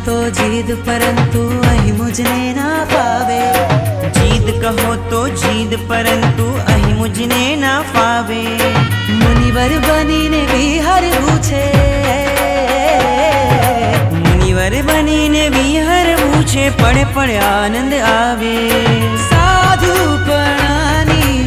તો જીદ પરંતુ અહીં મુજને ના ફાવે, જીદ કહો તો જીદ પરંતુ અહીં મુજને ના ફાવે, મુનિવર બનીને વિહરવું છે, મુનિવર બનીને વિહરવું છે, પડે પડે આનંદ આવે, સાધુપણાની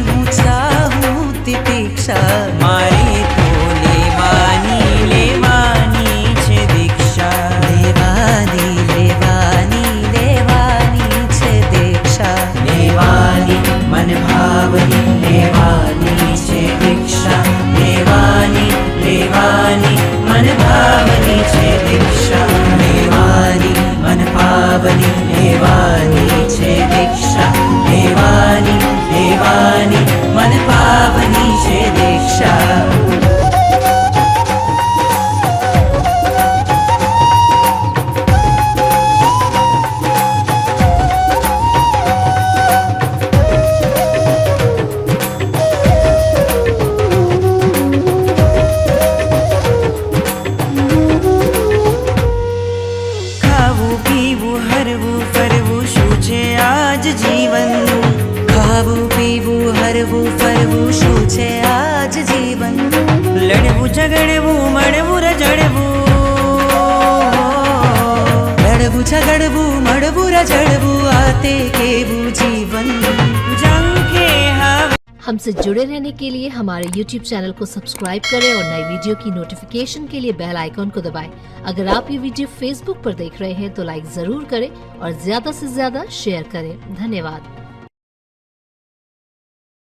હું ચાહું તિતિક્ષા, મારે તો લેવાની લેવાની છે દીક્ષા, લેવાની લેવાની લેવાની છે દીક્ષા, લેવાની મન ભાવની લેવાની છે દીક્ષા, લેવાની લેવાની મન ભાવની છે દીક્ષા, લેવાની મન ભાવની લેવાની છે દીક્ષા, લેવાની લેવાની મન ભાવની છે દીક્ષા. ખાવું પીવું હરવું ફરવું શું છે આજ જીવન, ખાવું પીવું હરવું ફરવું શું છે આજ જીવન, લડવું ઝઘડવું મળવું રજડવું, લડવું ઝઘડવું મળવું રજડવું આ તે કેવું જીવન. જંગ के हवा हमसे जुड़े रहने के लिए हमारे YouTube चैनल को सब्सक्राइब करें और नई वीडियो की नोटिफिकेशन के लिए बेल आइकॉन को दबाएं. अगर आप ये वीडियो Facebook पर देख रहे हैं तो लाइक जरूर करें और ज्यादा से ज्यादा शेयर करें. धन्यवाद.